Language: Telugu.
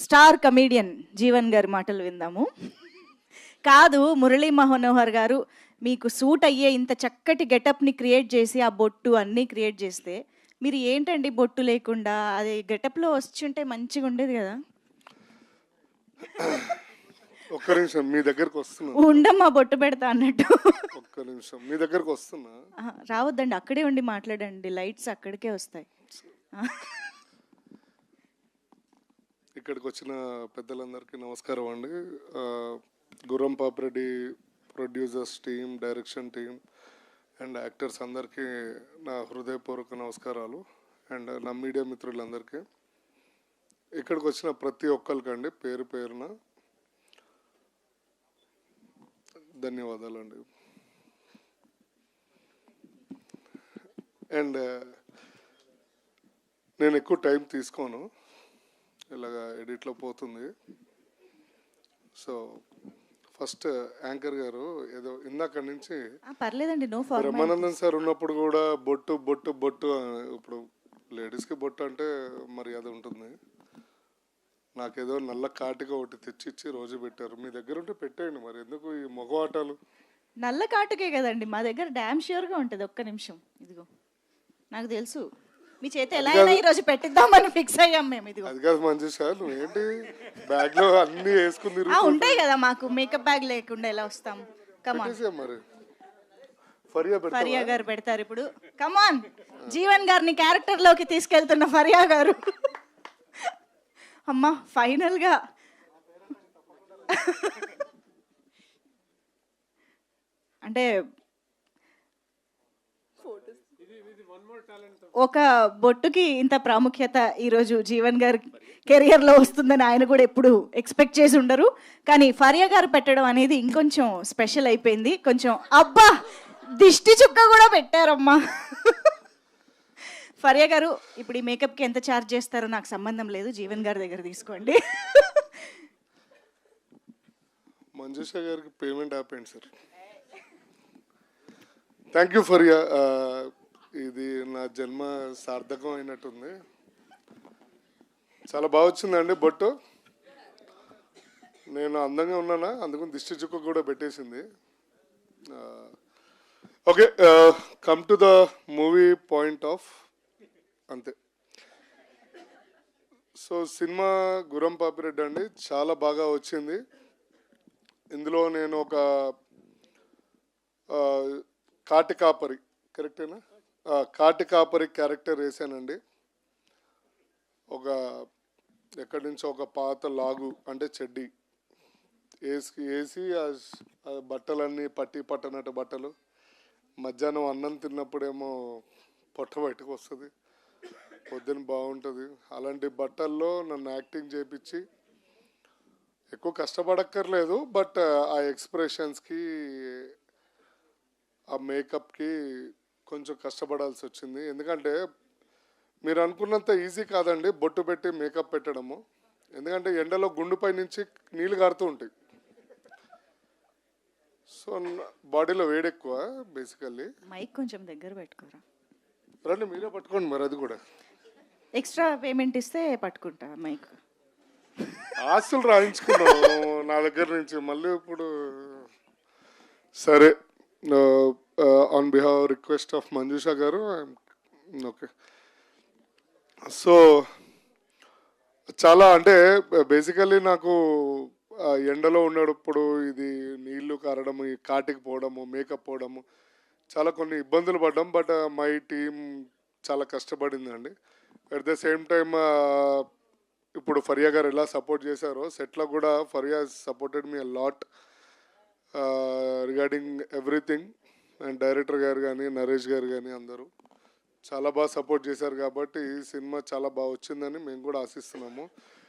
స్టార్ కమీడియన్ జీవన్ గారి మాటలు విందాము. కాదు, మురళీ మనోహర్ గారు మీకు సూట్ అయ్యే ఇంత చక్కటి గెటప్ని క్రియేట్ చేసి ఆ బొట్టు అన్నీ క్రియేట్ చేస్తే మీరు ఏంటండి బొట్టు లేకుండా అది గెటప్లో వచ్చుంటే మంచిగా ఉండేది కదా. ఒక్క నిమిషం మీ దగ్గరకు వస్తున్నా. ఉండమ్మా బొట్టు పెడతా అన్నట్టు. ఒక్క నిమిషం మీ దగ్గరకు వస్తున్నా. రావద్దండి, అక్కడే ఉండి మాట్లాడండి, లైట్స్ అక్కడికే వస్తాయి. ఇక్కడికి వచ్చిన పెద్దలందరికీ నమస్కారం అండి. గుర్రం Papireddy producers team, direction team and actors అందరికీ నా హృదయపూర్వక నమస్కారాలు. అండ్ నా మీడియా మిత్రులందరికీ, ఇక్కడికి వచ్చిన ప్రతి ఒక్కరికండి పేరు పేరున ధన్యవాదాలండి. అండ్ నేను ఎక్కువ టైం తీసుకోను, ఇలాగా ఎడిట్లో పోతుంది. సో ఫస్ట్ యాంకర్ గారు ఏదో ఇందాక నుంచి పర్లేదండి, నో ఫార్మాలిటీస్. బ్రహ్మానందన్ సార్ ఉన్నప్పుడు కూడా బొట్టు బొట్టు బొట్టు, ఇప్పుడు లేడీస్కి బొట్టు అంటే మర్యాద ఉంటుంది. నాకేదో నల్ల కాటిగా ఒకటి తెచ్చిచ్చి రోజు పెట్టారు. మీ దగ్గర ఉంటే పెట్టేయండి, మరి ఎందుకు ఈ మగవాటాలు? నల్ల కాటుకే కదండి మా దగ్గర, డ్యామ్ ష్యూర్గా ఉంటుంది. ఒక్క నిమిషం, ఇదిగో నాకు తెలుసు, మీ చేతి ఎలా అయినా ఈరోజు పెట్టిద్దామని ఫిక్స్ అయ్యాం మేము. ఇదిగో అది కాదు మంచి సార్, నువ్వేంటి బ్యాగ్ లో అన్ని వేసుకుని ఉంటాయి కదా, మాకు మేకప్ బ్యాగ్ లేకుండా ఎలా వస్తాం. కమాన్, మరి ఫరియా గారు పెడతారు ఇప్పుడు. కమాన్, జీవన్ గారిని క్యారెక్టర్ లోకి తీసుకెళ్తున్న ఫరియా గారు. అమ్మా ఫైనల్ గా అంటే ఒక బొట్టుకి ఇంత ప్రాముఖ్యత ఈరోజు జీవన్ గారి కెరియర్లో వస్తుందని ఆయన కూడా ఎప్పుడు ఎక్స్పెక్ట్ చేసి ఉండరు. కానీ ఫరియా గారు పెట్టడం అనేది ఇంకొంచెం స్పెషల్ అయిపోయింది. కొంచెం అబ్బా దిష్టి చుక్క కూడా పెట్టారమ్మా. ఫరియా గారు, ఇప్పుడు ఈ మేకప్కి ఎంత ఛార్జ్ చేస్తారో నాకు సంబంధం లేదు, జీవన్ గారి దగ్గర తీసుకోండి. మంజుష గారికి పేమెంట్ ఆపేయండి సార్. Thank you Faria. ఇది నా జన్మ సార్థకం అయినట్టుంది. చాలా బాగా వచ్చిందండి బొట్టు. నేను అందంగా ఉన్నానా, అందుకని దిష్టి చుక్క కూడా పెట్టేసింది. Okay, come to the movie point of అంతే. సో సినిమా గుర్రం పాపిరెడ్డి అండి, చాలా బాగా వచ్చింది. ఇందులో నేను ఒక కాటి కాపరి, కరెక్టేనా, కాటి కాపరి క్యారెక్టర్ వేసానండి. ఒక ఎక్కడి నుంచో ఒక పాత లాగు అంటే చెడ్డి వేసి ఆ బట్టలన్నీ పట్టి పట్టనట్టు బట్టలు, మధ్యాహ్నం అన్నం తిన్నప్పుడేమో పొట్ట బయటకు వస్తుంది, పొద్దున బాగుంటుంది. అలాంటి బట్టల్లో నన్ను యాక్టింగ్ చేయించి, ఎక్కువ కష్టపడక్కర్లేదు, బట్ ఆ ఎక్స్ప్రెషన్స్కి ఆ మేకప్కి కొంచెం కష్టపడాల్సి వచ్చింది. ఎందుకంటే మీరు అనుకున్నంత ఈజీ కాదండి బొట్టు పెట్టి మేకప్ పెట్టడము. ఎందుకంటే ఎండలో గుండుపై నుంచి నీళ్ళు కారుతూ ఉంటాయి. సో బాడీలో వేడి ఎక్కువ బేసికల్లీ. మైక్ కొంచెం దగ్గర పెట్టుకోరా. రండి మీరే పట్టుకోండి మరి, అది కూడా ఎక్స్ట్రా పేమెంట్ ఇస్తే పట్టుకుంటా మైక్. ఆస్తులు రాయించుకున్నాను నా దగ్గర నుంచి, మళ్ళీ ఇప్పుడు సరే. On behalf request of Manjusha గారు, ఓకే. సో చాలా అంటే బేసికల్లీ నాకు ఎండలో ఉన్నప్పుడు ఇది నీళ్లు కారడము, ఈ కాటికి పోవడము, మేకప్ పోవడము, చాలా కొన్ని ఇబ్బందులు పడ్డాం. బట్ మై టీమ్ చాలా కష్టపడిందండి. అట్ ద సేమ్ టైమ్ ఇప్పుడు ఫరియా గారు ఎలా సపోర్ట్ చేశారో సెట్లో కూడా Faria supported me a lot regarding everything. And director గారు కానీ, నరేష్ గారు కానీ అందరూ చాలా బాగా సపోర్ట్ చేశారు. కాబట్టి ఈ సినిమా చాలా బాగా వచ్చిందని మేము కూడా ఆశిస్తున్నాము.